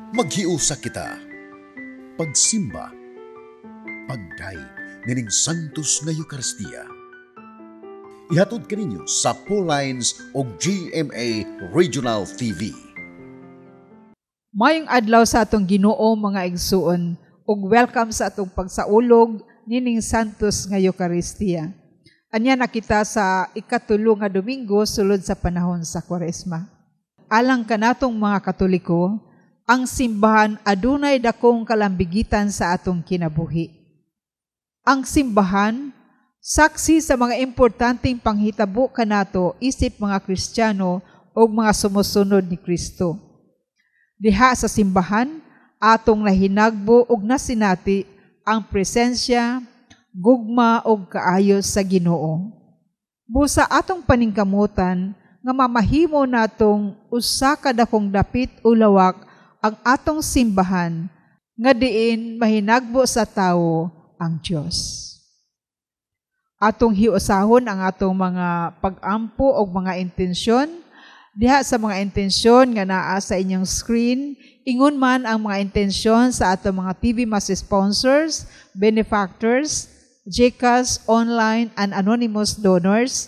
Maghiusa kita. Pagsimba, pagday, nining santos nga Eucharistia. Ihatod kaninyo sa Pauline's o GMA Regional TV. Mayong adlaw sa atong Ginoo mga igsuon, ug welcome sa atong pagsaulog nining santos nga Eucharistia. Anya na kita sa ikatulo nga Domingo sulod sa panahon sa Kwaresma. Alang kanatong mga Katoliko, ang simbahan adunay dakong kalambigitan sa atong kinabuhi. Ang simbahan saksi sa mga importanteng panghitabo kanato isip mga Kristiyano o mga sumusunod ni Kristo. Diha sa simbahan, atong nahinagbo ug nasinati ang presensya, gugma ug kaayos sa Ginoo. Busa atong paningkamutan nga mamahimo natong usa ka dakong dapit o lawak ang atong simbahan nga diin mahinagbo sa tawo ang Dios. Atong hiusahon ang atong mga pag-ampo o mga intensyon. Diha sa mga intensyon nga naa sa inyong screen, ingon man ang mga intensyon sa atong mga TV Mass sponsors, benefactors, GCash, online and anonymous donors,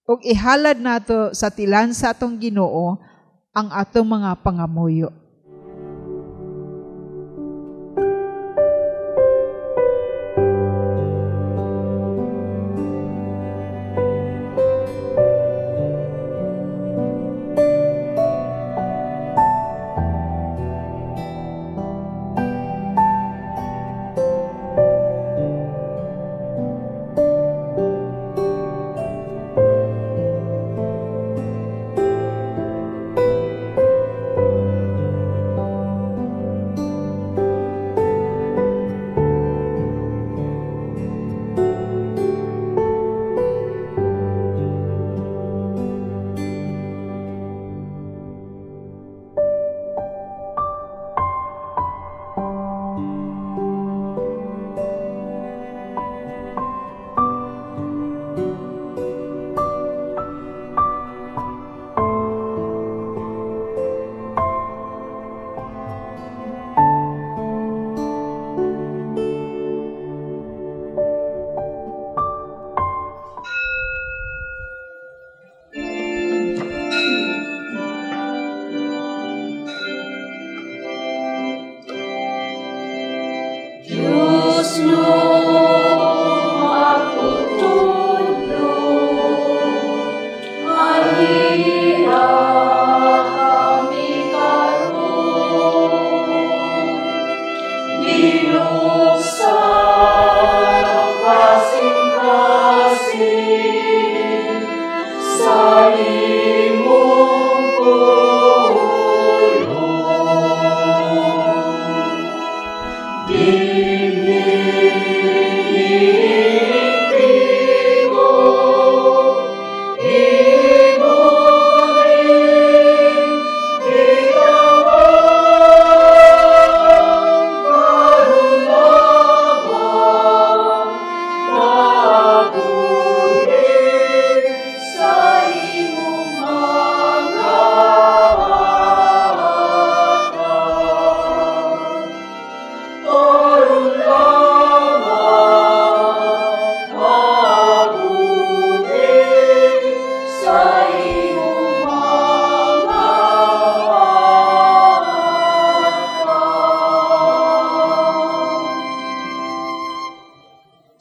ug ihalad nato sa tilan sa atong Ginoo ang atong mga pangamuyo.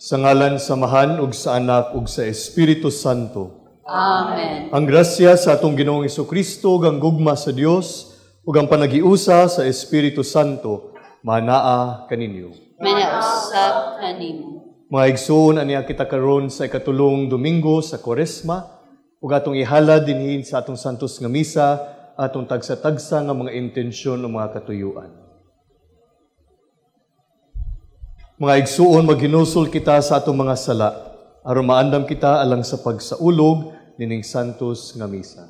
Sa ngalan samahan ug sa Anak ug sa Espiritu Santo. Amen. Ang grasya sa atong Ginoong Hesukristo, ang gugma sa Dios ug ang panagiusa sa Espiritu Santo manaa kaninyo. Manausap kanimo. Mga igsoon, aniya kita karon sa ikatulong Domingo sa Kwaresma ug atong ihalad dinhi sa atong santos nga misa atong tagsa-tagsa nga mga intensyon ng mga katuyuan. Mga igsuon, maghinusol kita sa atong mga sala, aron maandam kita alang sa pagsaulog nining santos nga misa.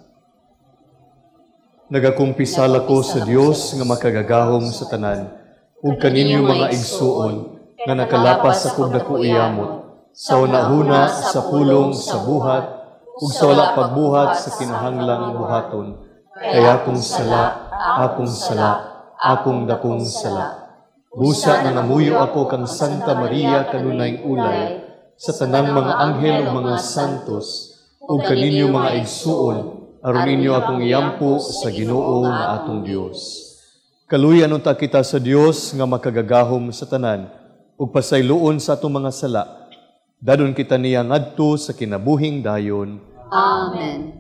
Nagakumpisal ako sa Dios nga makagagahom sa tanan, ug kaninyo mga igsuon nga nakalapas sa dako iyamot, sa unahuna sa pulong sa buhat, ug sa wala pagbuhat sa kinahanglang buhaton, kaya akong sala, akong dakong sala. Busa na namuyo ako kang Santa Maria kanunay ulay, sa tanang mga anghel ug mga santos, ug kaninyo mga igsuon, aron ninyo akong iyampo sa Ginoo nga atong Dios. Kaluyan unta kita sa Dios nga makagagahom sa tanan, ug pasayloon sa atong mga sala. Dadon kita niya ngadto sa kinabuhing dayon. Amen.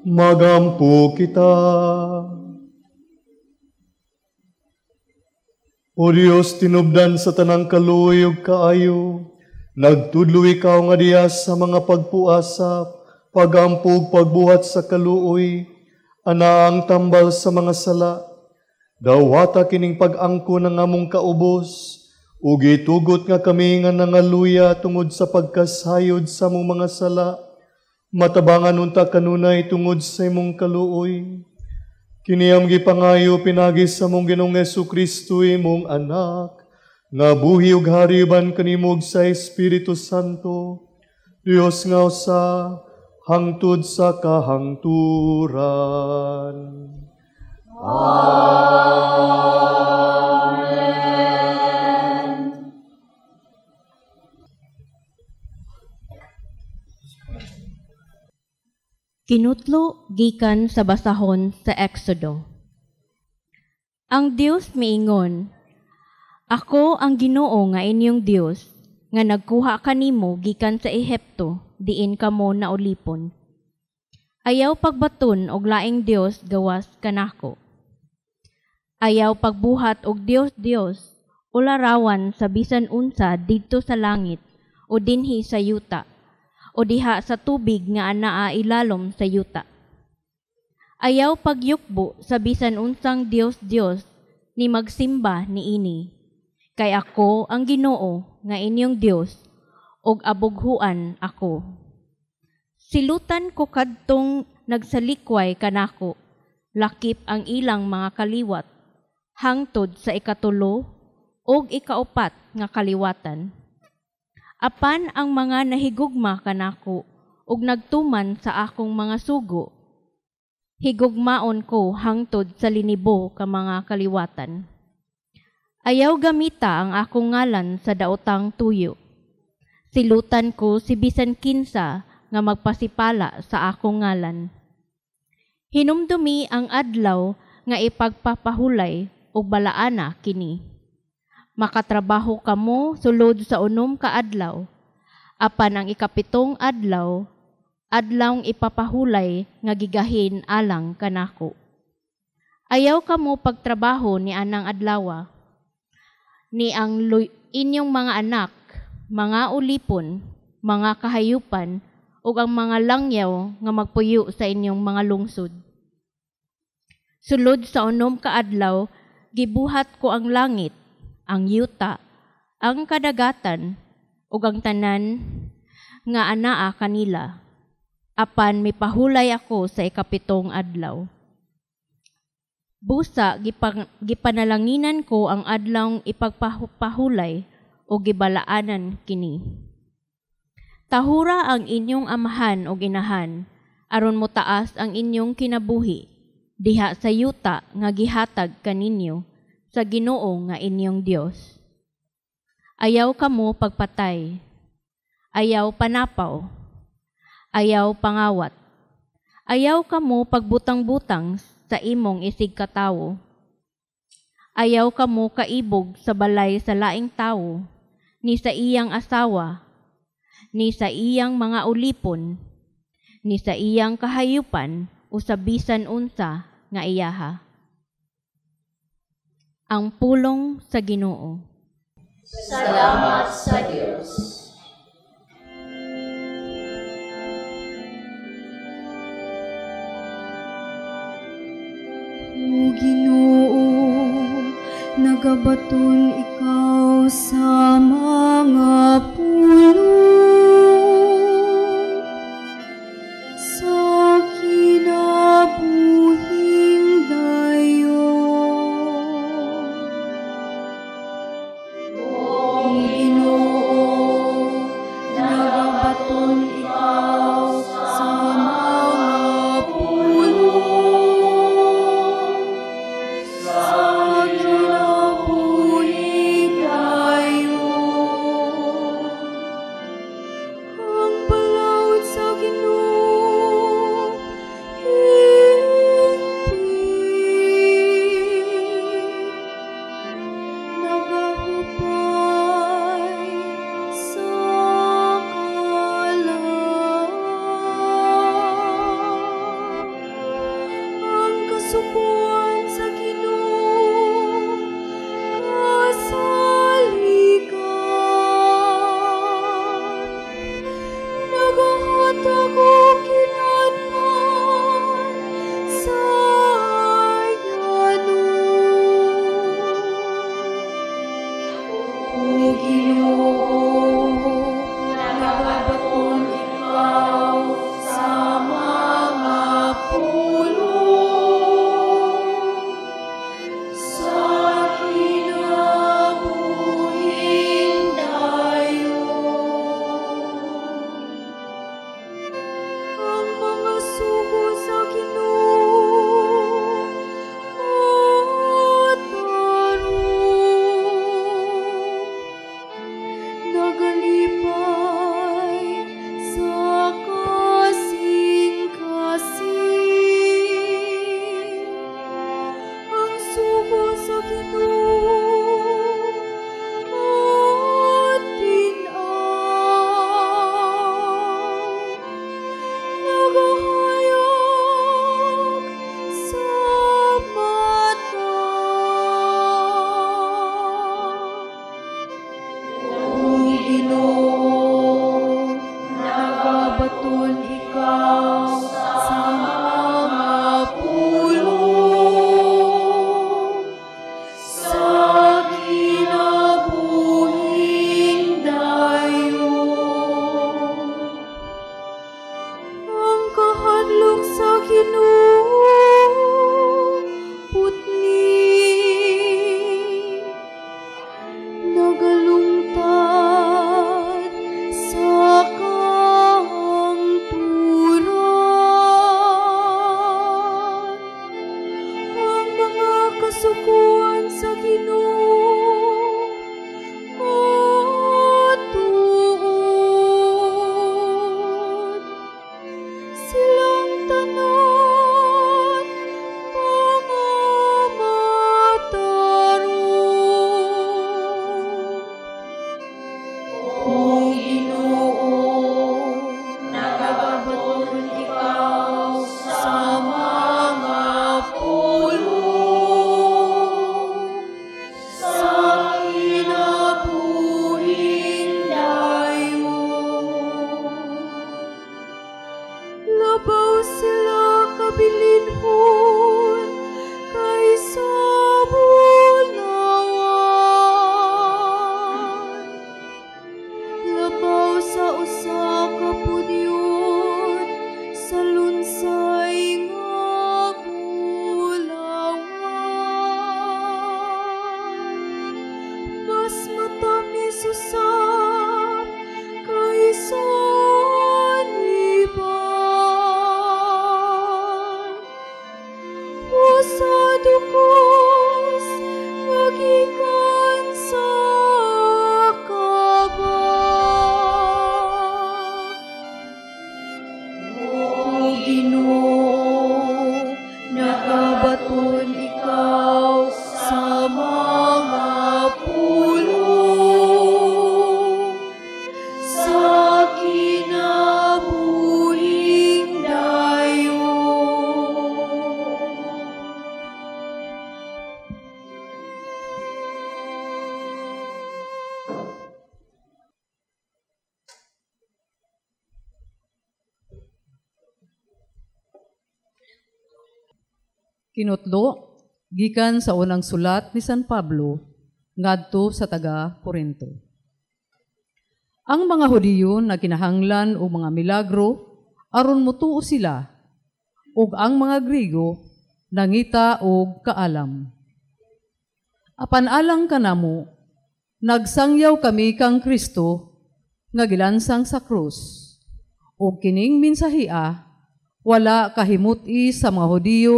Magampo kita. O Diyos, tinubdan sa tanang kaluoy ug kaayo, nagtudlo ikaw nga diya sa mga pagpuasa, pagampog pagbuhat sa kaluoy, ana ang tambal sa mga sala. Dawata kining pag-angko ng among kaubos, ug itugot nga kami nga nangaluya tungod sa pagkasayod sa among mga sala. Matabangan unta kanunay tungod sa imong kaluoy. Kiniyam gipangayo pinagi sa mong Ginoong Jesucristo imong anak, nga buhi ug hariban kanimog sa Espiritu Santo, Dios nga usa, hangtod sa kahangturan. Kinutlo gikan sa basahon sa Exodo. Ang Dios miingon, ako ang Ginoo nga inyong Dios, nga nagkuha kanimo gikan sa Ehipto, diin kamo naulipon. Ayaw pagbaton og laing Dios gawas kanako. Ayaw pagbuhat og Dios o larawan sa bisan unsa didto sa langit o dinhi sa yuta, o diha sa tubig nga anaa ilalom sa yuta. Ayaw pagyukbo sa bisan unsang Dios ni magsimba niini. Kay ako ang Ginoo nga inyong Dios, og abughuan ako. Silutan ko kadtong nagsalikway kanako, lakip ang ilang mga kaliwat, hangtod sa ikatulo og ikaupat nga kaliwatan. Apan ang mga nahigugma kanako ug nagtuman sa akong mga sugo, higugmaon ko hangtod sa linibo ka mga kaliwatan. Ayaw gamita ang akong ngalan sa daotang tuyo. Silutan ko si bisan kinsa nga magpasipala sa akong ngalan. Hinumdumi ang adlaw nga ipagpapahulay ug balaana kini. Makatrabaho kamo sulod sa unom ka adlaw, apan ang ikapitong adlaw, adlawng ipapahulay nga gigahin alang kanako. Ayaw kamo pagtrabaho ni anang adlawa, ni ang inyong mga anak, mga ulipon, mga kahayupan, ug ang mga langyaw nga magpuyo sa inyong mga lungsod. Sulod sa unom ka adlaw, gibuhat ko ang langit, ang yuta, ang kadagatan, ug ang tanan nga anaa kanila. Apan mipahulay ako sa ikapitong adlaw. Busa, gipanalanginan ko ang adlawng ipagpahulay o gibalaanan kini. Tahura ang inyong amahan o inahan, aron mo taas ang inyong kinabuhi, diha sa yuta nga gihatag kaninyo sa Ginoo nga inyong Dios. Ayaw kamo pagpatay, ayaw panapaw, ayaw pangawat, ayaw kamo pagbutang-butang sa imong isig katawo. Ayaw kamo kaibog sa balay sa laing tawo, ni sa iyang asawa, ni sa iyang mga ulipon, ni sa iyang kahayupan o sa bisan unsa nga iyaha. Ang pulong sa Ginoo. Salamat sa Diyos. O Ginoo, nagabaton ikaw sa mga pulong, sa kinabuhing dayon. O Ginoo, nagabaton ikaw sa mga pulong, sa lunsay nga bulawan. Kinutlo, gikan sa unang sulat ni San Pablo, ngadto sa taga Corinto. Ang mga Hudiyo na kinahanglan o mga milagro, aron mutuo sila, ug ang mga Grigo, nangita og kaalam. Apan alang kanamo, nagsangyaw kami kang Kristo, nga gilansang sa krus, ug kining minsahia, wala kahimuti sa mga Hudiyo,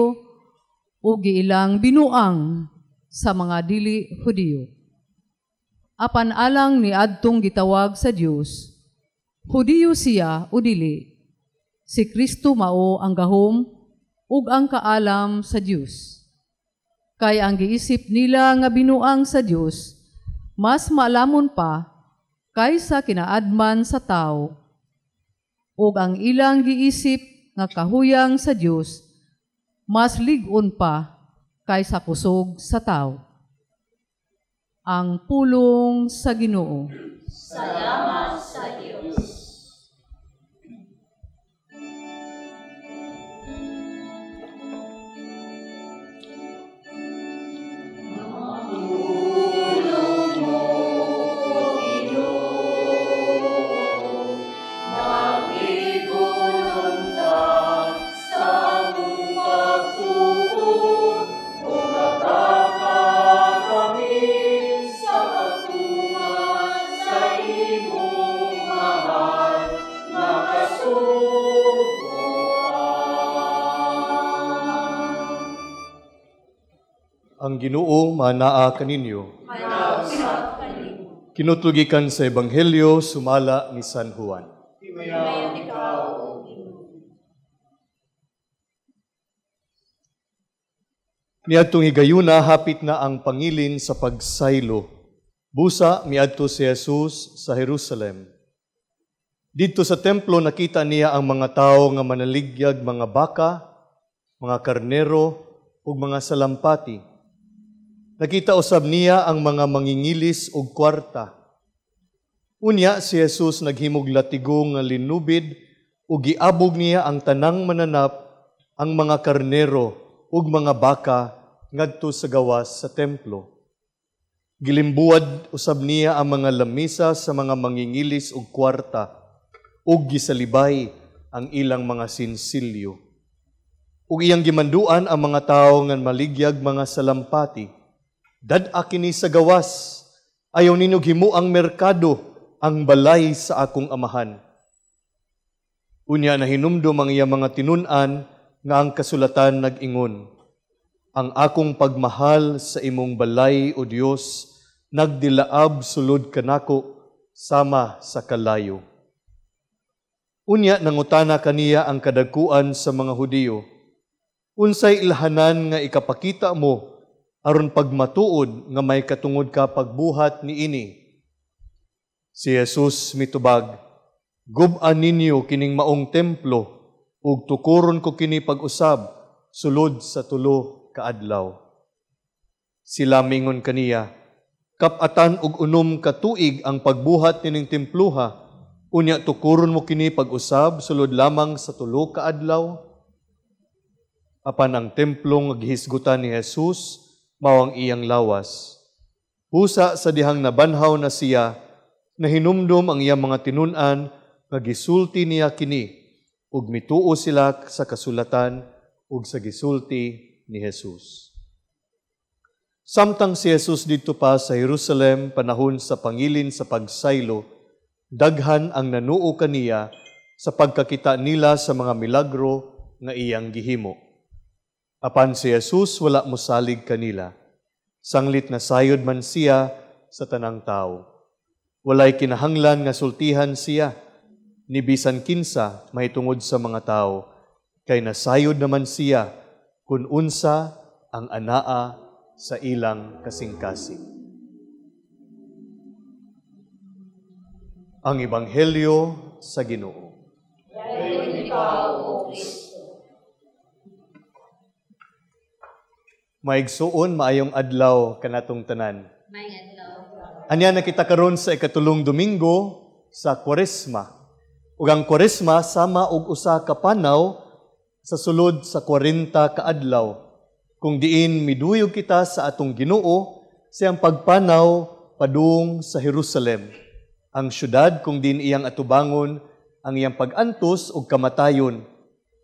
o giilang binuang sa mga dili Hudiyo. Apan alang ni adtong gitawag sa Dios, Hudiyo siya o dili, si Kristo mao ang gahom ug ang kaalam sa Dios. Kay ang giisip nila nga binuang sa Dios, mas maalamon pa kaysa kinaadman sa tao, ug ang ilang giisip nga kahuyang sa Dios, mas lig-on pa kaysa kusog sa tao. Ang pulong sa Ginoo. Salamat sa Diyos. Ang Ginoo manaa kaninyo. Kinutlugikan sa Ebanghelyo sumala ni San Juan. Niadtong higayuna hapit na ang pangilin sa pagsaylo. Busa miadto si Jesus sa Jerusalem. Dito sa templo nakita niya ang mga tao nga manaligyag mga baka, mga karnero ug mga salampati. Nakita usab niya ang mga mangingilis ug kwarta. Unya si Jesus naghimog latigo nga linubid ug giabog niya ang tanang mananap, ang mga karnero ug mga baka ngadto sa gawas sa templo. Gilimbuad usab niya ang mga lamisa sa mga mangingilis ug kwarta ug gisalibay ang ilang mga sinsilyo. Ug iyang gimanduan ang mga tawo nga maligyag mga salampati. Dad-a kini sa gawas, ayaw ninyo himo ang merkado, ang balay sa akong amahan. Unya na hinumdum ang iya mga tinun-an nga ang kasulatan nag-ingon. Ang akong pagmahal sa imong balay o Dios nagdilaab sulod kanako sama sa kalayo. Unya nangutana kaniya ang kadagkuan sa mga Hudiyo. Unsay ilhanan nga ikapakita mo aron pagmatuod nga may katungod ka pagbuhat niini? Si Jesus mitubag, gub-an ninyo kining maong templo, ug tukuron ko kini pag-usab, sulod sa 3 ka adlaw. Sila mingon kaniya, kap-atan ug unom ka tuig ang pagbuhat nining templuha, unya tukuron mo kini pag-usab, sulod lamang sa 3 ka adlaw. Apan ang templo nga gihisgutan ni Jesus, mao ang iyang lawas. Husa sa dihang nabanhaw na siya, nahinumdum ang iyang mga tinun-an, nga gisulti niya kini, ug mituo sila sa kasulatan, ug sa gisulti ni Jesus. Samtang si Jesus dito pa sa Jerusalem, panahon sa pangilin sa pagsaylo, daghan ang nanuo kaniya sa pagkakita nila sa mga milagro nga iyang gihimo. Apan si Jesus wala mosalig kanila. Sanglit na sayod man siya sa tanang tao. Walay kinahanglan nga sultihan siya, ni bisan kinsa mahitungod sa mga tao, kay nasayod naman siya kun unsa ang anaa sa ilang kasing-kasing. Ang Ebanghelyo sa Ginoo. Dayon ikaw, O Kristo. Maigsuon maayong adlaw kanatong tanan. May adlaw. Anya na kita karon sa ikatulong Domingo sa Kwaresma. Ug ang Kwaresma sama og usa ka panaw sa sulod sa 40 ka adlaw. kung diin miduyog kita sa atong Ginoo siyang pagpanaw padung sa Jerusalem, ang syudad kung din iyang atubangon ang iyang pag-antos ug kamatayon,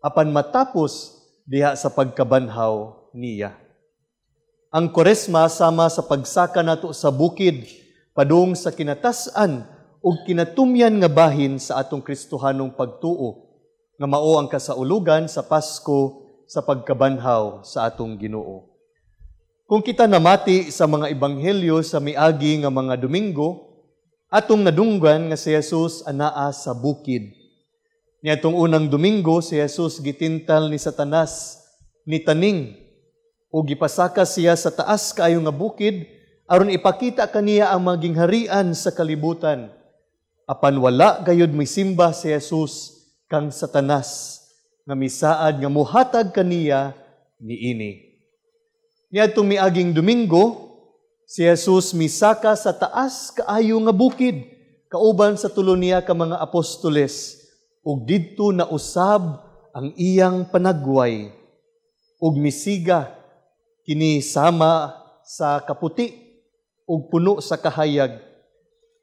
apan matapos diha sa pagkabanhaw niya. Ang Koresma sama sa pagsaka nato sa bukid padung sa kinatasan ug kinatumyan nga bahin sa atong Kristohanong pagtuo, nga mao ang kasaulugan sa Pasko sa pagkabanhaw sa atong Ginoo. Kung kita namati sa mga ebanghelyo sa miagi nga mga Domingo, atong nadunggan nga si Jesus anaa sa bukid. Niadtong unang Domingo, si Jesus gitintal ni Satanas ni taning o gipasaka siya sa taas kaayo nga bukid aron ipakita kaniya ang maging harian sa kalibutan. Apan wala gayud misimba si Jesus kang Satanas nga misaad nga muhatag kaniya niini. Niadtong miaging Domingo, si Jesus misaka sa taas kaayo nga bukid kauban sa tulo niya ka mga apostoles ug didto na usab ang iyang panagway ug misiga kini sama sa kaputi ug puno sa kahayag.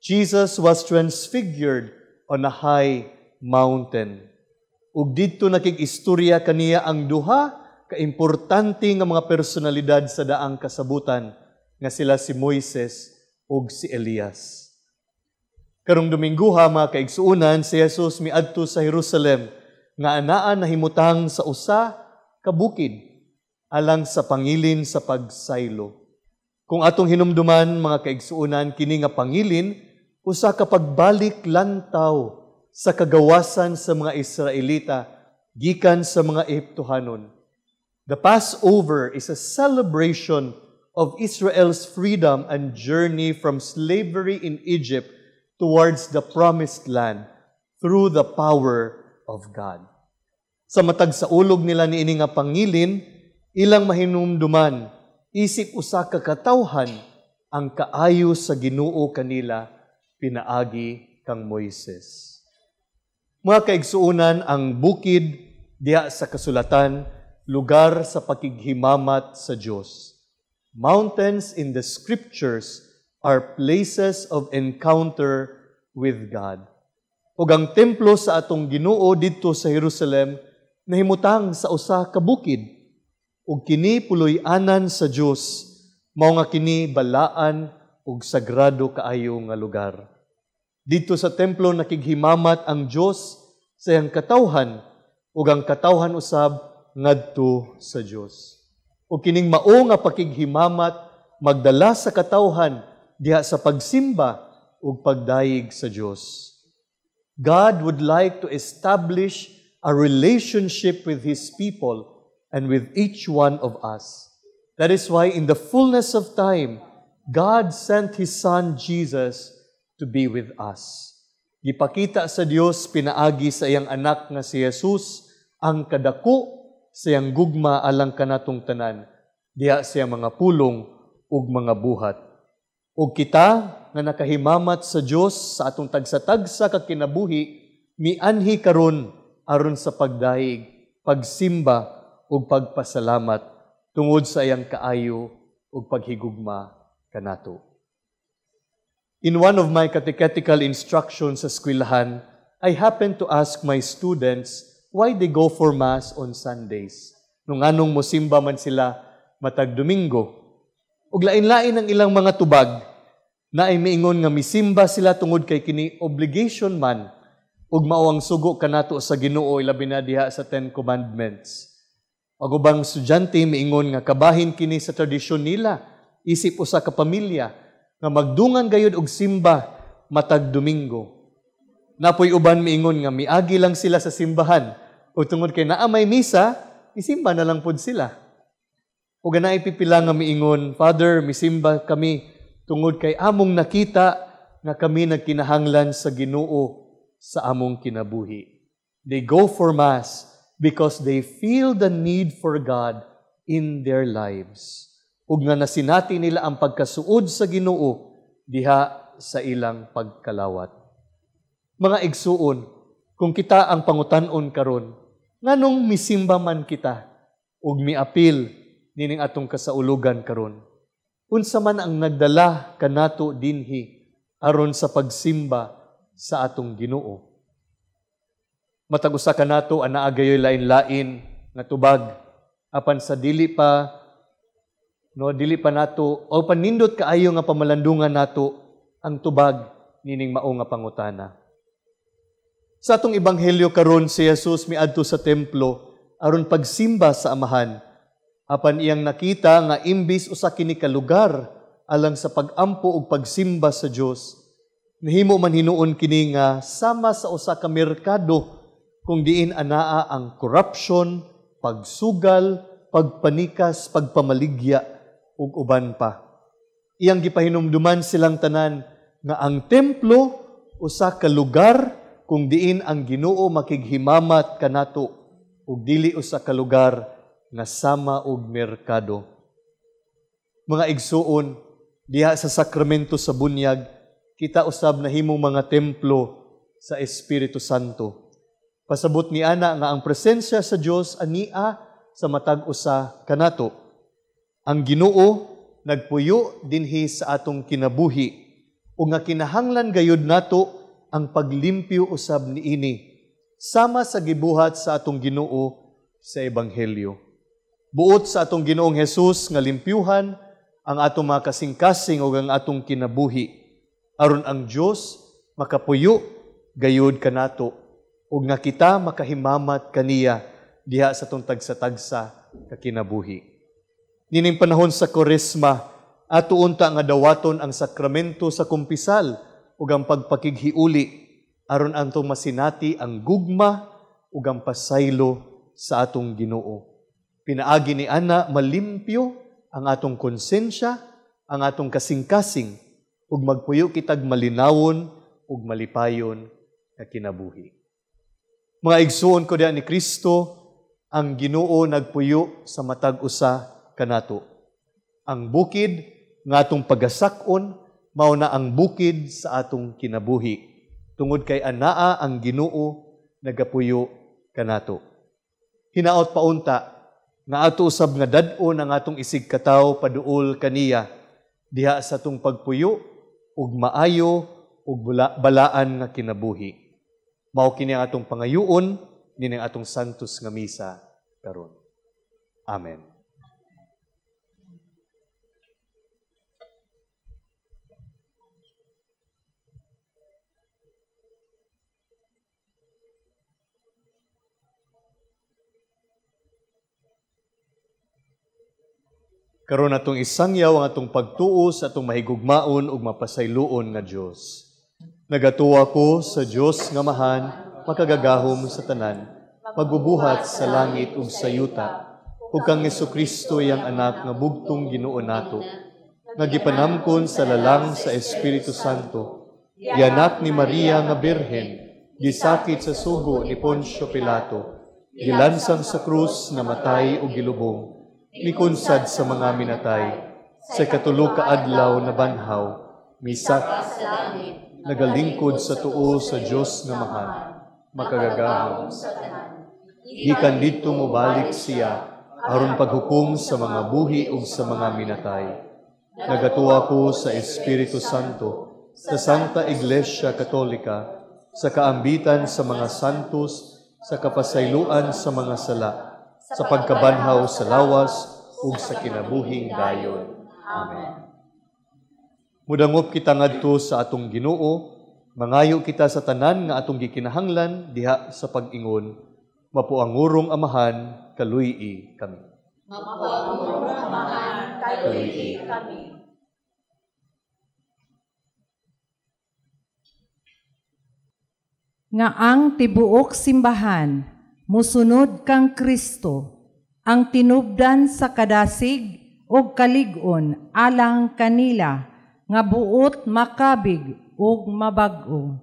Jesus was transfigured on a high mountain. Ug didto nakig-istorya kaniya ang duha kaimportante nga mga personalidad sa daang kasabutan nga sila si Moises ug si Elias. Karong Domingguha mga kaigsuunan, si Jesus miadto sa Jerusalem nga anaan nahimutang sa usa ka bukid alang sa pangilin sa pagsaylo. Kung atong hinumduman mga kaigsuunan, kini nga pangilin usa ka pagbalik lantaw sa kagawasan sa mga Israelita gikan sa mga Ehiptohanon. The Passover is a celebration of Israel's freedom and journey from slavery in Egypt towards the promised land through the power of God. Sa matag sa ulog nila niini nga pangilin, ilang mahinumduman, isip usa ka katawhan ang kaayo sa Ginoo kanila pinaagi kang Moises. Mga kaigsuunan, ang bukid diha sa kasulatan, lugar sa pakighimamat sa Diyos. Mountains in the Scriptures are places of encounter with God. Ug ang templo sa atong Ginoo didto sa Jerusalem nahimutang sa usa ka bukid. Ug kini puloy-anan sa Dios, mao nga kini balaan ug sagrado kaayo nga lugar. Didto sa templo nakighimamat ang Dios sa iyang katawhan ug ang katawhan usab ngadto sa Dios. Ug kining mao nga pakighimamat magdala sa katawhan diha sa pagsimba ug pagdayeg sa Dios. God would like to establish a relationship with His people and with each one of us. That is why in the fullness of time, God sent His Son Jesus to be with us. Gipakita sa Dios pinaagi sa iyang anak nga si Jesus ang kadako sa iyang gugma alang kanatong tanan diha sa iyang mga pulong ug mga buhat. Ug kita nga nakahimamat sa Dios sa atong tagsa-tagsa ka kinabuhi mianhi karon aron sa pagdaig, pagsimba ug pagpasalamat tungod sa iyang kaayo ug paghigugma kanato. In one of my catechetical instructions sa eskwelahan, I happened to ask my students why they go for Mass on Sundays. Nung anong mosimba man sila matag Domingo. Ug lain-lain ang ilang mga tubag na ay miingon nga misimba sila tungod kay kini obligation man ug mao ang sugo kanato sa Ginoo ilabi na diha sa 10 Commandments. Ug ubang estudyante miingon nga kabahin kini sa tradisyon nila, isip usa ka pamilya nga magdungan gayud og simba matag Domingo. Napoy uban miingon nga miagi lang sila sa simbahan o tungod kay naa may misa, isimba na lang pod sila. O ganay pipila nga miingon, Father, misimba kami tungod kay among nakita nga kami nagkinahanglan sa Ginoo sa among kinabuhi. They go for Mass because they feel the need for God in their lives. Ug nga nasinati nila ang pagkasuod sa Ginoo diha sa ilang pagkalawat. Mga igsuon, kung kita ang pangutan-on karon, nganong misimba man kita ug miapil nining atong kasaulugan karon. Unsa man ang nagdala kanato dinhi aron sa pagsimba sa atong Ginoo. Matag usa kanato anaa gayoy lain-lain nga tubag apan sa dili pa nato o panindot kaayo nga pamalandungan nato ang tubag nining mao nga pangutana. Sa atong ebanghelyo karon si Jesus miadto sa templo aron pagsimba sa Amahan. Apan iyang nakita nga imbis usa kini ka lugar alang sa pagampo ug pagsimba sa Dios, nahimo man hinuon kini nga sama sa usa ka merkado kung diin anaa ang corruption, pagsugal, pagpanikas, pagpamaligya ug uban pa. Iyang gipahinumduman silang tanan nga ang templo usa ka lugar kung diin ang Ginoo makighimamat kanato ug dili usa ka lugar nga sama og merkado. Mga igsuon, diha sa sakramento sa bunyag, kita usab nahimong mga templo sa Espiritu Santo. Pasabot ni ana nga ang presensya sa Dios ania sa matag usa kanato. Ang Ginoo nagpuyo dinhi sa atong kinabuhi ug nga kinahanglan gayud nato ang paglimpyo usab niini sama sa gibuhat sa atong Ginoo sa ebanghelyo. Buot sa atong Ginoong Hesus nga limpyuhan ang atong mga kasing-kasing ug ang atong kinabuhi aron ang Dios makapuyo gayud kanato ug nga kita makahimamat kaniya diha sa atong tagsa-tagsa ka kinabuhi. Nining panahon sa Koresma ato unta nga dawaton ang sakramento sa kumpisal ug ang pagpakighiuli aron antong masinati ang gugma ug ang pasaylo sa atong Ginoo. Pinaagi ni ana malimpyo ang atong konsensya, ang atong kasing-kasing, ug magpuyo kitag malinawon ug malipayon nga kinabuhi. Mga igsuon ko diha ni Kristo, ang Ginoo nagpuyo sa matag usa kanato. Ang bukid nga atong pagasakon mao na ang bukid sa atong kinabuhi. Tungod kay anaa ang Ginoo nagapuyo kanato. Hinaot paunta nga ato usab nga dad-on ang atong isig kataw paduol kaniya diha sa atong pagpuyo ug maayo ug balaan nga kinabuhi. Mao kini ang atong pangayuon nining atong santos nga misa karon. Amen. Karon atong isangyaw ang atong pagtuo sa atong mahigugmaon ug mapasayloon nga Dios. Nagatuwa ko sa Dios nga mahan, makagagahom sa tanan, magbubuhat sa langit ug sa yuta, ug kang Jesucristo yang anak nga bugtong Ginoo nato, nga gipanamkon sa lalang sa Espiritu Santo, gianak ni Maria nga Birhen, gisakit sa sugo ni Poncio Pilato, gilansang sa krus na matay ug gilubong, mikunsad sa mga minatay, sa katulo ka adlaw na banhaw, misak nagalingkod sa tuo sa Dios nga mahan, makagagahom sa tanan. Gikan didto mobalik siya aron paghukom sa mga buhi ug sa mga minatay. Nagatuwa ko sa Espiritu Santo, sa Santa Iglesia Katolika, sa kaambitan sa mga santos, sa kapasayloan sa mga sala, sa pagkabanhaw sa lawas ug sa kinabuhing dayon. Amen. Mudangop kita ngadto sa atong Ginoo, mangayo kita sa tanan nga atong gikinahanglan diha sa pag-ingon, mapuangurong Amahan, kaluy-i kami. Mapuangurong Amahan, kaluy-i kami. Nga ang tibuok simbahan, musunod kang Kristo, ang tinubdan sa kadasig o kalig-on alang kanila, nga buot makabig ug mabag-o.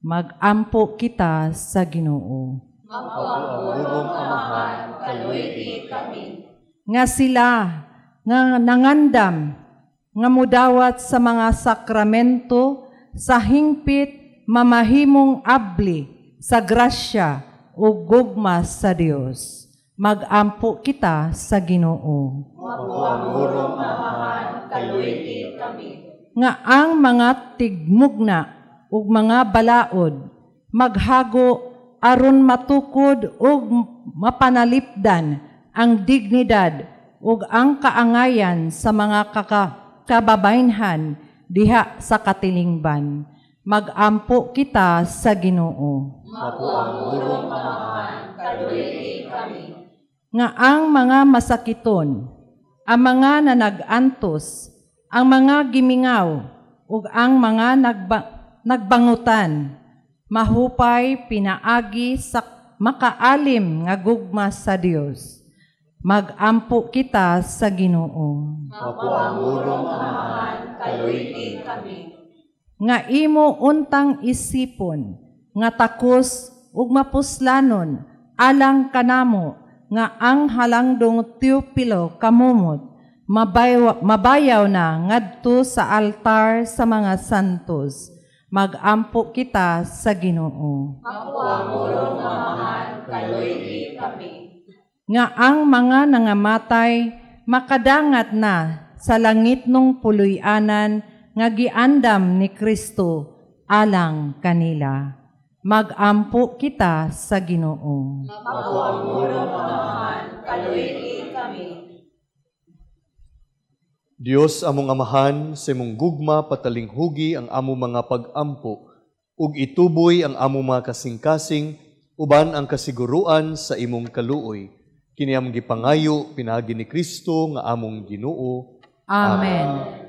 Magampo kita sa Ginoo. Mapuangurong Amahan, kaluy-i kami. Nga sila nga nangandam, nga mudawat sa mga sakramento, sa hingpit mamahimong abli, sa grasya o gugma sa Dios. Mag-ampo kita sa Ginoo. Mapuamurong amahan, kaluiti kami. Nga ang mga tigmugna ug mga balaod maghago aron matukod ug mapanalipdan ang dignidad ug ang kaangayan sa mga kababaynhan diha sa katilingban. Mag-ampo kita sa Ginoo. Mapuamurong amahan, kaluiti kami. Nga ang mga masakiton, ang mga nanag-antos, ang mga gimingaw, ug ang mga nagbangutan, mahupay pinaagi sa makaalim nga gugma sa Dios. Mag-ampo kita sa Ginoo. Mapuamurong amahan, kaluiti kami. Nga imo untang isipon, nga takos ug mapuslanon, alang kanamo, nga ang halangdong Teopilo kamumot, mabayaw na ngadto sa altar sa mga santos. Mag-ampo kita sa Ginoo. Mapuamurong amahan, kaluiti kami. Nga ang mga nangamatay makadangat na sa langit nung puluyanan nga giandam ni Kristo alang kanila. Mag-ampo kita sa Ginoo. Mapuamurong amahan, kaluiti kami. Dios among amahan, sa imong gugma patalinghugi ang among mga pag-ampo, ug ituboy ang among mga kasing-kasing, uban ang kasiguruan sa imong kaluoy. Kini among gipangayo, pinagi ni Kristo nga among Ginoo. Amen.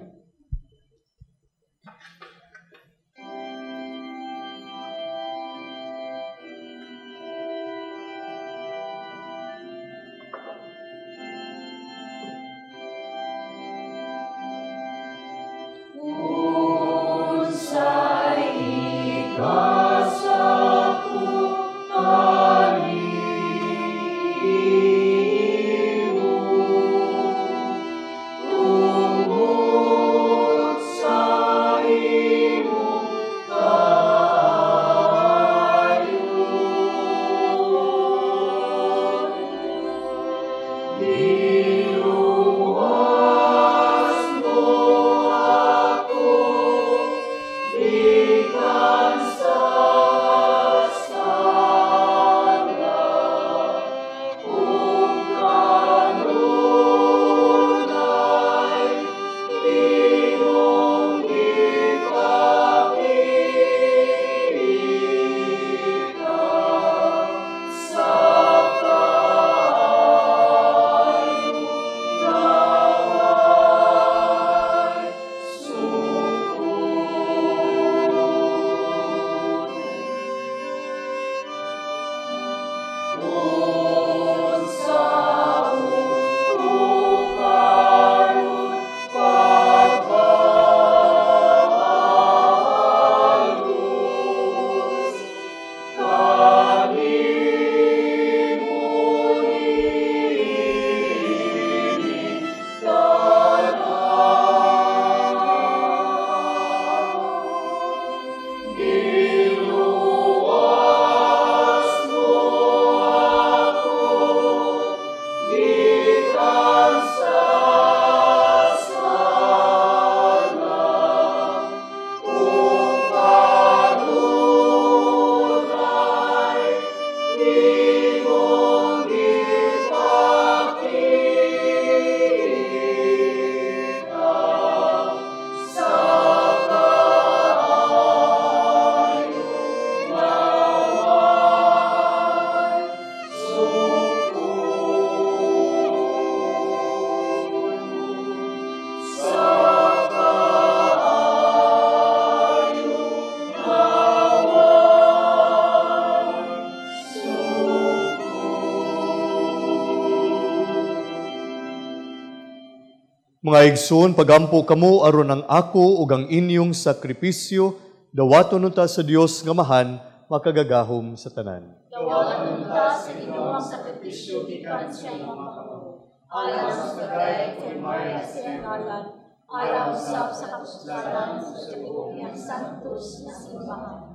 Mga igsoon, pagampo kamo aron ang ako ug ang inyong sakripisyo, dawaton unta sa Dios nga mahan, makagagahom sa tanan. Dawaton unta sa inyong sakripisyo gikan sa imong Panginoon. Alang sa tagay kay Maria sa ngalan, alang sa kapuslanan sa Tiburian Santos na simbahan.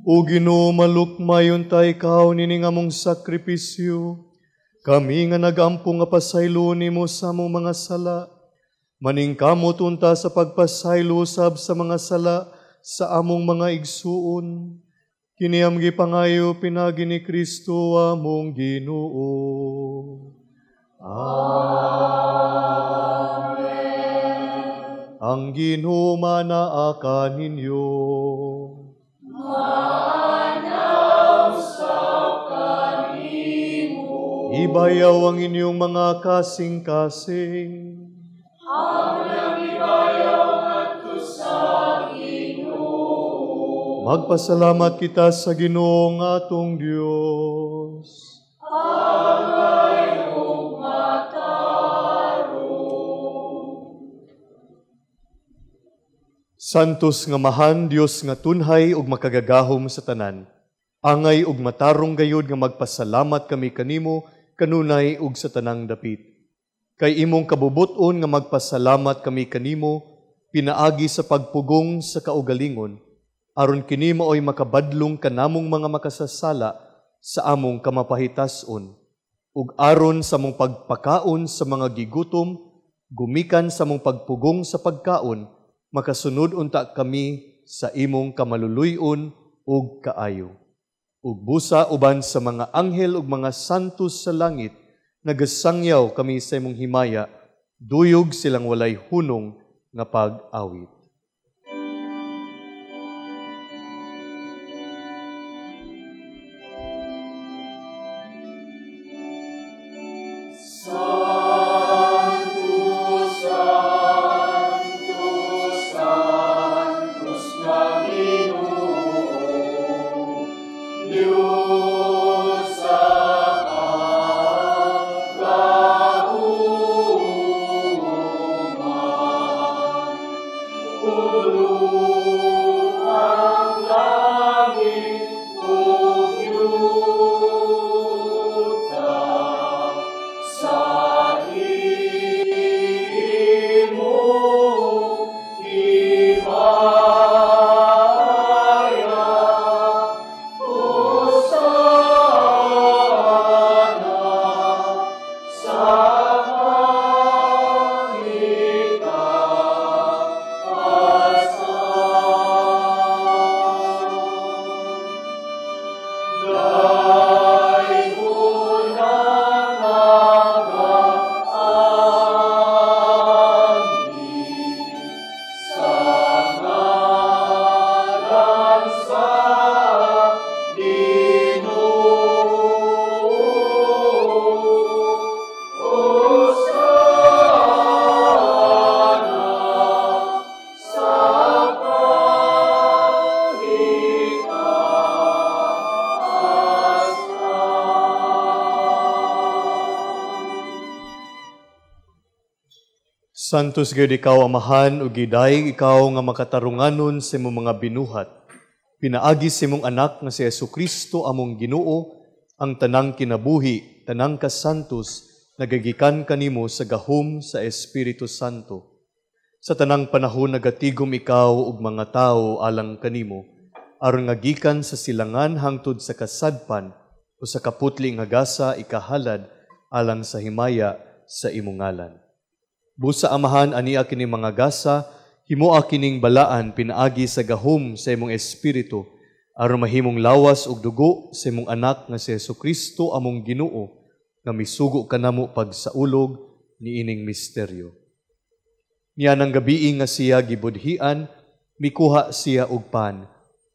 O Ginoo, malukmayon tay ikaw nining among sakripisyo, Kami nga nagampo nga pasaylo nimo sa among mga sala, maning kamo tunta sa pagpasaylo sab sa mga sala sa among mga igsuon. Kini amgi pangayo pinagi ni Kristo among Ginoo. Amen. Ang Ginoo manaa ninyo. Ibayaw ang inyong mga kasing-kasing. Magpasalamat kita sa Ginoong atong Diyos. Santos nga mahan Dios nga tunhay ug makagagahom sa tanan. Angay ug matarong gayud nga magpasalamat kami kanimo kanunay ug sa tanang dapit. Kay imong kabubuton nga magpasalamat kami kanimo pinaagi sa pagpugong sa kaugalingon aron kini maoy makabadlong kanamong mga makasasala sa among kamapahitas-on ug aron sa mong pagpakaon sa mga gigutom gumikan sa mong pagpugong sa pagkaon makasunod unta kami sa imong kamaluluy-on ug kaayo. Ug busa uban sa mga anghel ug mga santos sa langit, nagasangyaw kami sa imong himaya, duyog silang walay hunong nga pag-awit. Santos gayud ikaw amahan ug gidayeg ikaw nga makatarunganon sa imong mga binuhat. Pinaagi sa imong anak nga si Jesucristo among Ginoo ang tanang kinabuhi, tanang kasantos nagagikan kanimo sa gahom sa Espiritu Santo. Sa tanang panahon nagatigom ikaw ug mga tawo alang kanimo aron nga gikan sa silangan hangtod sa kasadpan o sa kaputli nga gasa ikahalad alang sa himaya sa imong ngalan. Busa amahan ania kini mga gasa, himoa kining balaan pinaagi sa gahom sa imong espiritu, aron mahimong lawas ug dugo sa imong anak nga si Jesucristo among Ginoo, nga misugo kanamo pagsaulog ni ining misteryo. Niya nang gabi nga siya gibudhian, mikuha siya og pan,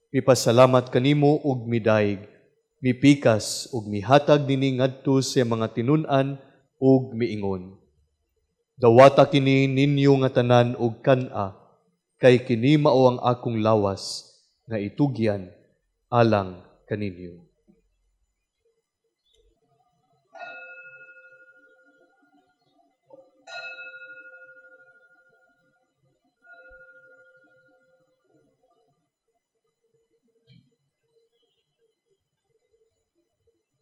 mipasalamat kanimo ug midayeg, mipikas ug mihatag nini ngadto sa mga tinun-an ug miingon. Dawata kini ninyo nga tanan og kan-a, kay kini mao ang akong lawas nga itugyan alang kaninyo.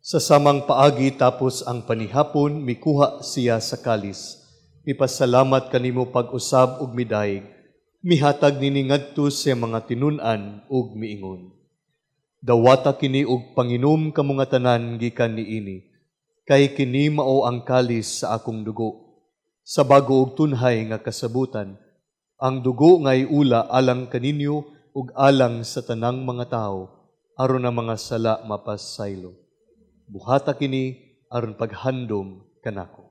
Sa samang paagi tapos ang panihapon, mikuha siya sa kalis. Ipasalamat kanimo pag-usab ug midayeg, mihatag nini ngadto sa mga tinun-an ug miingon. Dawata kini og panginom kamo nga tanan gikan niini, kay kini mao ang kalis sa akong dugo. Sa bago og tunhay nga kasabutan, ang dugo nga'y ula alang kaninyo ug alang sa tanang mga tao, aron na mga sala mapasaylo. Buhata kini aron paghandom kanako.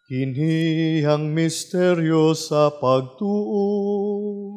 Kini ang misteryo sa pagtuo.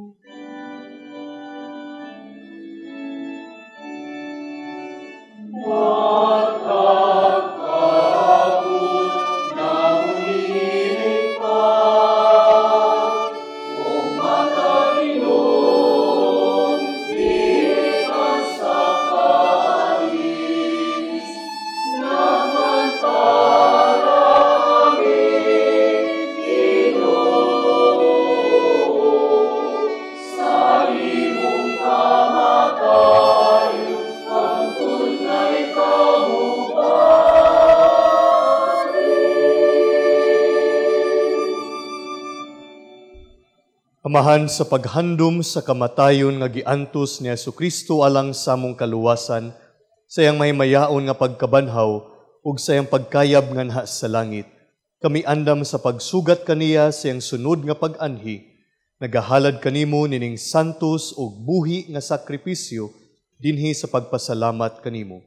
Amahan sa paghandom sa kamatayon nga giantos ni Jesucristo alang sa among kaluwasan, sayang may mayaon nga pagkabanhaw ug sayang pagkayab nganha sa langit. Kami andam sa pagsugat kaniya sayang sunod nga pag-anhi, nagahalad kanimo nining santos ug buhi nga sakripisyo dinhi sa pagpasalamat kanimo.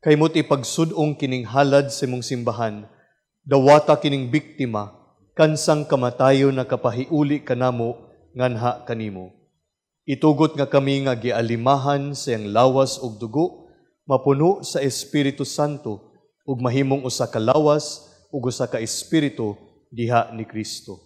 Kay mo't ipagsudong kining halad sa imong simbahan, dawata kining biktima, kansang kamatayon na kapahiuli kanamo nganha kanimo. Itugot nga kami nga gialimahan sa iyang lawas ug dugo, mapuno sa Espiritu Santo, ug mahimong usa ka lawas ug usa ka espiritu diha ni Kristo.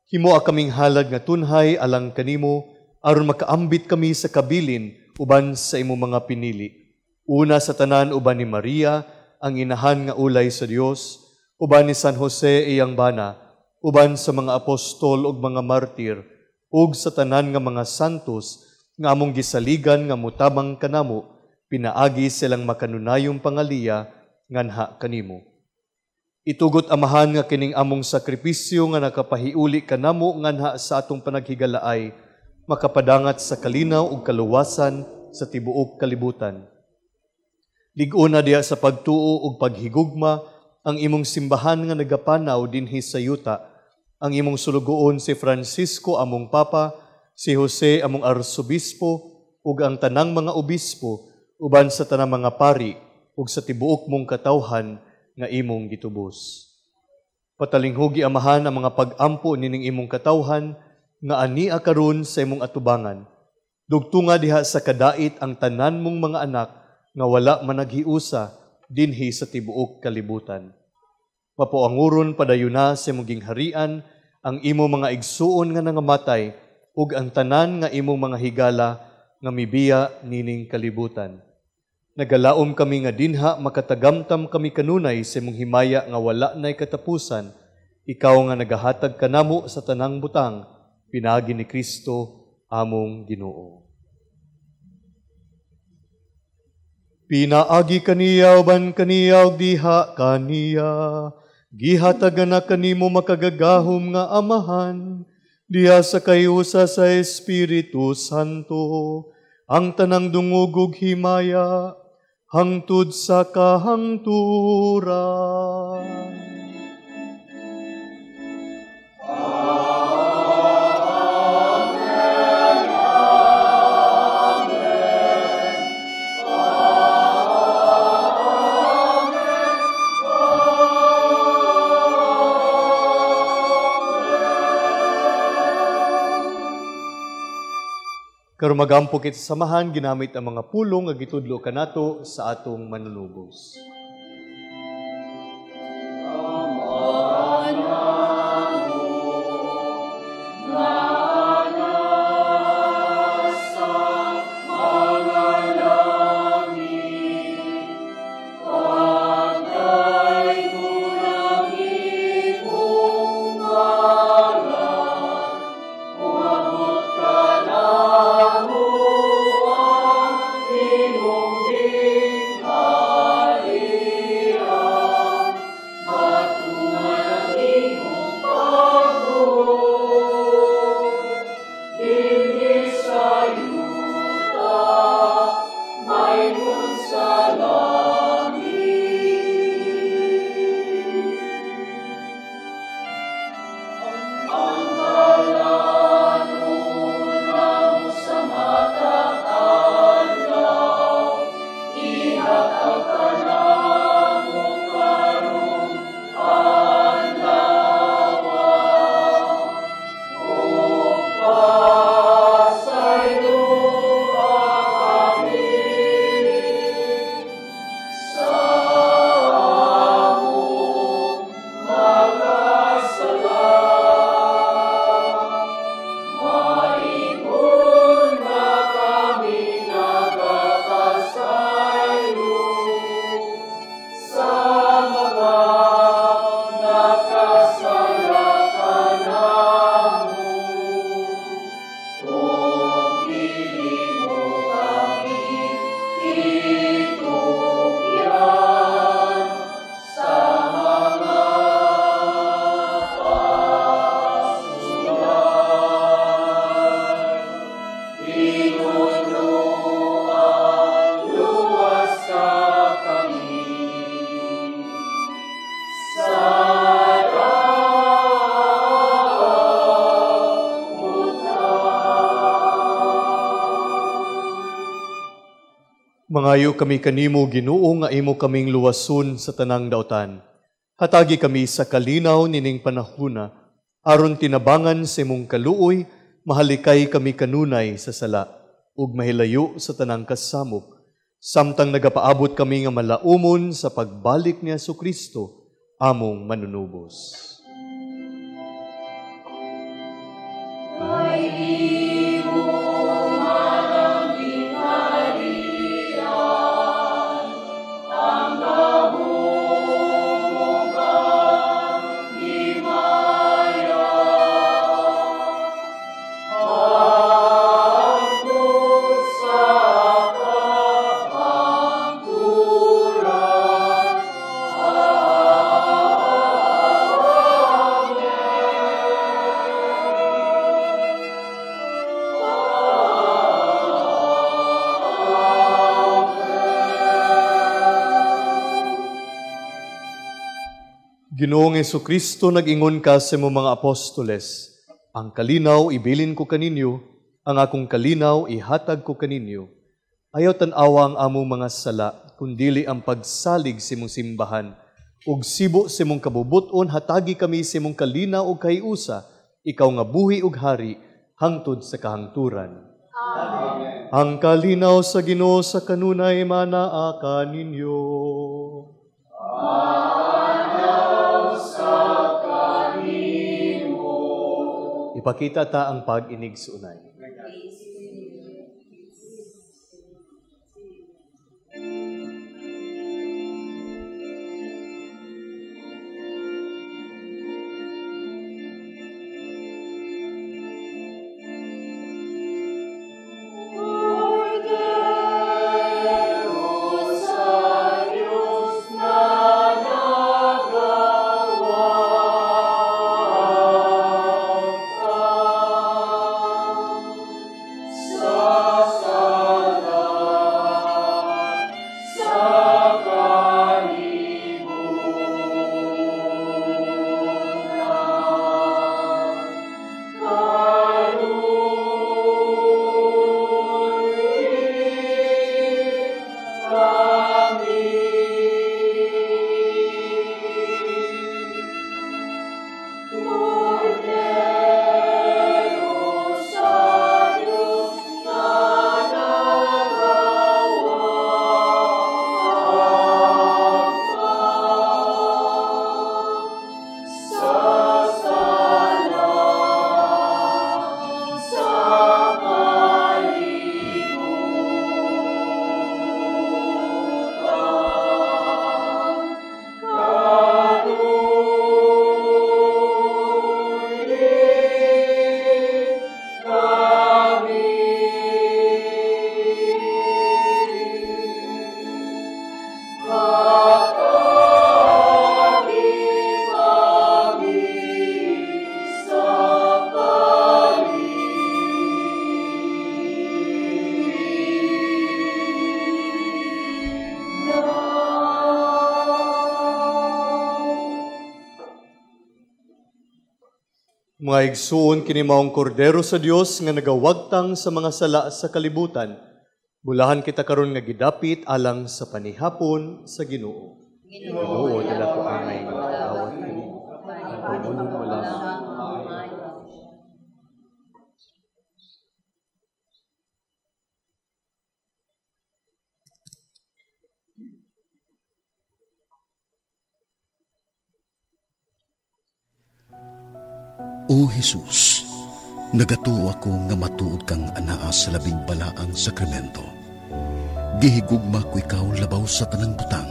Himoa kaming halad nga tunhay alang kanimo, aron makaambit kami sa kabilin uban sa imong mga pinili. Una sa tanan uban ni Maria, ang inahan nga ulay sa Dios, uban ni San Jose iyang bana, uban sa mga apostol ug mga martir, ug sa tanan nga mga santos nga among gisaligan nga mutabang kanamo, pinaagi silang makanunayong pangaliya nganha kanimo. Itugot amahan nga kining among sakripisyo nga nakapahiuli kanamo nganha sa atong panaghigalaay, makapadangat sa kalinaw ug kaluwasan sa tibuok kalibutan. Lig-una diha sa pagtuo ug paghigugma ang imong simbahan nga nagapanaw dinhi sa yuta, ang imong sulugoon si Francisco among Papa, si Jose among Arsobispo, ug ang tanang mga obispo, uban sa tanang mga pari, ug sa tibuok mong katawhan nga imong gitubos. Patalinghugi amahan ang mga pag-ampo nining imong katawhan nga ania karon sa imong atubangan. Dugtunga diha sa kadait ang tanan mong mga anak nga wala managhiusa dinhi sa tibuok kalibutan. Mapuanguron padayuna sa imong gingharian ang imo mga igsuon nga nangamatay ug ang tanan nga imong mga higala nga mibiya nining kalibutan. Nagalaom kami nga dinha makatagamtam kami kanunay sa imong himaya nga wala nay katapusan, ikaw nga nagahatag kanamo sa tanang butang, pinagi ni Kristo among Ginoo. Pinaagi kaniya uban kaniya ug diha kaniya, gihatagan na kanimo makagagahom nga amahan, diha sa kayusa sa Espiritu Santo, ang tanang dungog ug himaya, hangtod sa kahangturan. Karon magampo kit sa samahan ginamit ang mga pulong nga gitudlo kanato sa atong manunubos. Imong gingharian. Mangayo kami kanimo, Ginoo, nga imo kaming luwason sa tanang daotan. Hatagi kami sa kalinaw nining panahuna, aron tinabangan sa imong kaluoy, mahalikay kami kanunay sa sala, ug mahilayo sa tanang kasamok. Samtang nagapaabot kami nga malaumon sa pagbalik ni Jesucristo, among manunubos. Ginoong Jesucristo, nag-ingon ka sa mga apostoles, ang kalinaw ibilin ko kaninyo, ang akong kalinaw ihatag ko kaninyo. Ayaw tanawa ang among mga sala, kundili ang pagsalig sa imong simbahan, ug sibo sa imong kabubuton, hatagi kami sa imong kalinaw ug kayusa, ikaw nga buhi ug hari, hangtod sa kahangturan. Amen. Ang kalinaw sa Ginoo sa kanunay manaa kaninyo. Ipakita ta ang pag-inig sa unay. Mga igsuon kini maong kordero sa Dios nga nagawagtang sa mga sala sa kalibutan. Bulahan kita karon nga gidapit alang sa panihapon sa Ginoo. Ginoo, dala ko angay nga dawat kini. Ang pagulong wala. O Jesus, nagatuo ako nga matuod kang anaa sa labing balaang sakramento. Gihigugma ko ikaw labaw sa tanang butang,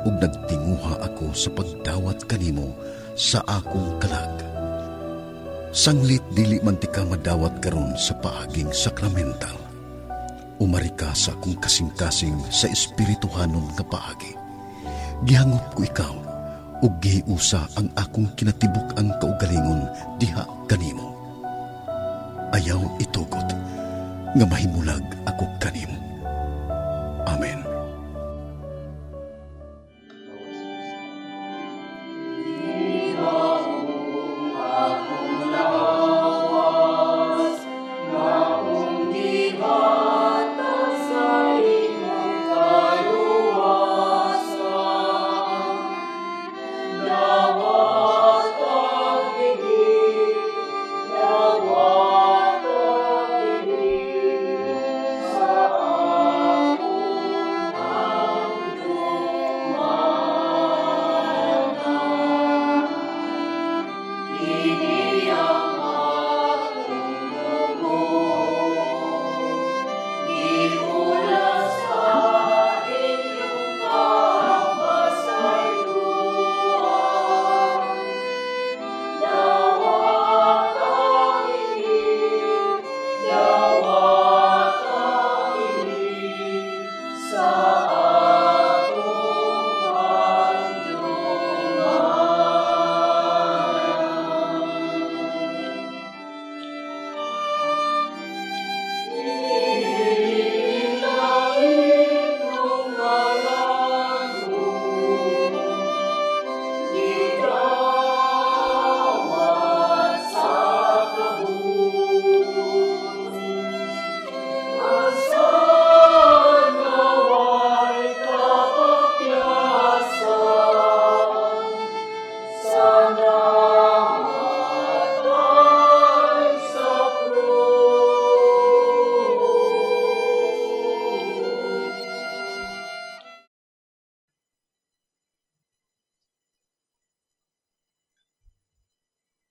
ug nagtinguha ako sa pagdawat kanimo sa akong kalag. Sanglit dili man ti ka madawat karon sa paaging sakramental. Umari ka sa akong kasing-kasing sa espirituhanon nga paagi. Gihangop ko ikaw, ug gihiusa ang akong kinatibuk ang kaugalingon diha kanimo. Ayaw itugot nga mahimulag ako kanimo. Amen. Sa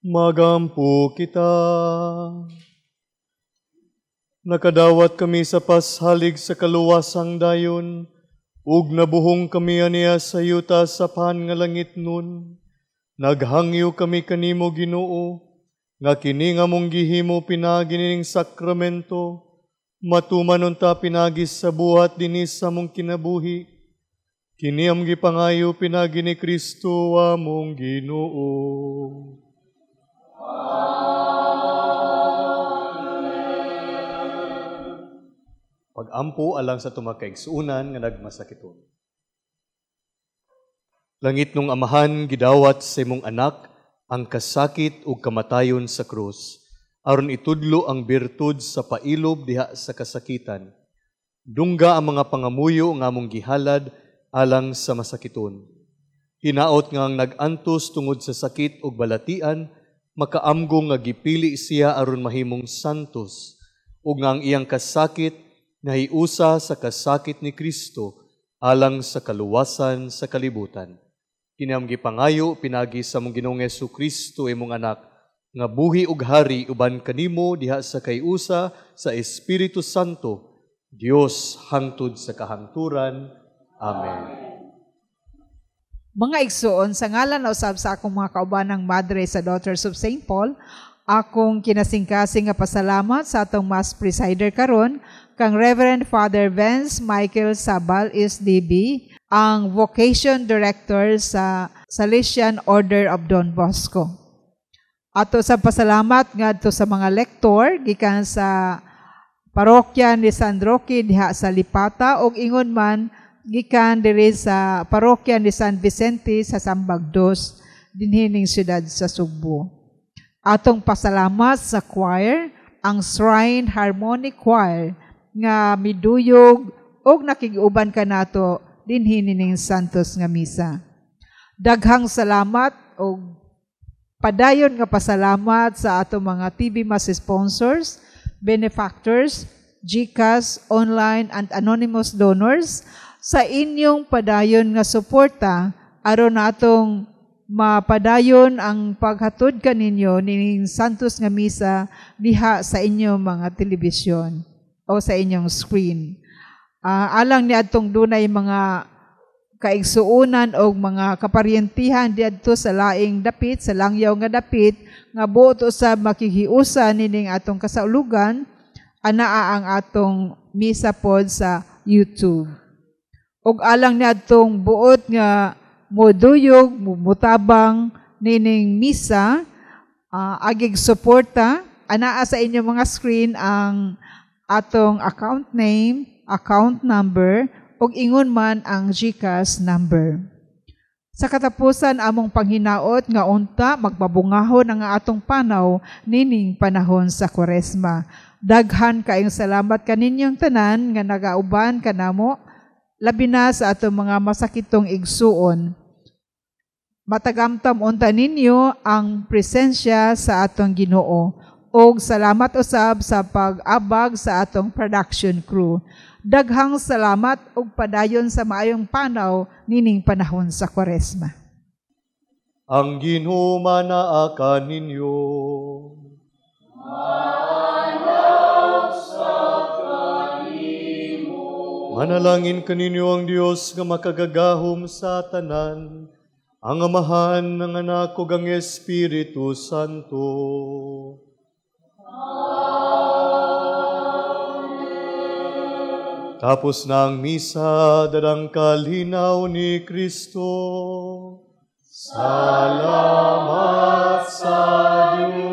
Magampo kita. Nakadawat kami sa pashalig sa kaluwasang dayon, ug nabuhong kami aniya sa yuta sa pan nga langit nun. Naghangyo kami kanimo Ginoo, nga kini nga mong gihimo pinagi ning sakramento, matumanon ta pinagi sa buhat dinis sa mong kinabuhi. Kini am gipangayo pinagi ni Kristo among Ginoo. Pag-ampo alang sa tumakaigsoonan nga nagmasakiton. Langit nung amahan, gidawat sa imong anak ang kasakit ug kamatayon sa krus, aron itudlo ang birtud sa pailob diha sa kasakitan. Dungga ang mga pangamuyo nga among gihalad alang sa masakiton. Hinaot nga ang nag-antos tungod sa sakit ug balatian, makaamgong nga gipili siya aron mahimong santos, ug nga ang iyang kasakit nahiusa sa kasakit ni Kristo alang sa kaluwasan sa kalibutan. Kiniam gipangayo pinagi sa mong Ginoong Jesucristo imong anak nga buhi ug hari uban kanimo diha sa kayusa sa Espiritu Santo, Dios hangtod sa kahangturan. Amen. Mga igsuon, sa ngalan na usab sa akong mga kaubanang madre sa Daughters of St. Paul, akong kinasingkasing nga pasalamat sa atong Mass Presider karon, kang Reverend Father Vance Michael Sabal SDB, ang Vocation Director sa Salesian Order of Don Bosco. Ato sa pasalamat ngadto sa mga lektor gikan sa parokya ni San Roque diha sa Lipata ug ingon man gikan diri sa parokya ni San Vicente sa Sambag 2 dinhi ning siyudad sa Sugbo. Atong pasalamat sa choir, ang Shrine Harmonic Choir nga miduyog og nakig-uban kanato dinhi ning santos nga misa. Daghang salamat og padayon nga pasalamat sa ato mga TV Mass sponsors, benefactors, GCash, online and anonymous donors sa inyong padayon nga suporta aron natong mapadayon ang paghatod kaninyo ning santos nga misa diha sa inyong mga telebisyon o sa inyong screen. Alang ni adtong dunay mga kaigsuunan o mga kaparyentihan diadto sa laing dapit, sa langyaw nga dapit, nga buot usab makihiusa nining atong kasaulugan, anaa ang atong misa pod sa YouTube. Og alang ni adtong buot nga moduyog, mutabang nining misa, agig suporta, anaa sa inyong mga screen ang atong account name, account number, ug ingon man ang GCash number. Sa katapusan among panghinaot nga unta magbabungahon ang atong panaw nining panahon sa Kwaresma. Daghan kaayong salamat kaninyong tanan nga nagauban kanamo labi na sa atong mga masakitong igsuon. Matagamtam unta ninyo ang presensya sa atong Ginoo. Og salamat usab sa pag-abag sa atong production crew. Daghang salamat og padayon sa maayong panaw nining panahon sa Kwaresma. Ang Ginoo manaa kaninyo. Manalangin kaninyo ang Dios nga makagagahom sa tanan, ang Amahan, ng Anak ug ang Espiritu Santo. Tapos na ang misa, dadang kalinaw ni Kristo. Salamat sa Diyos.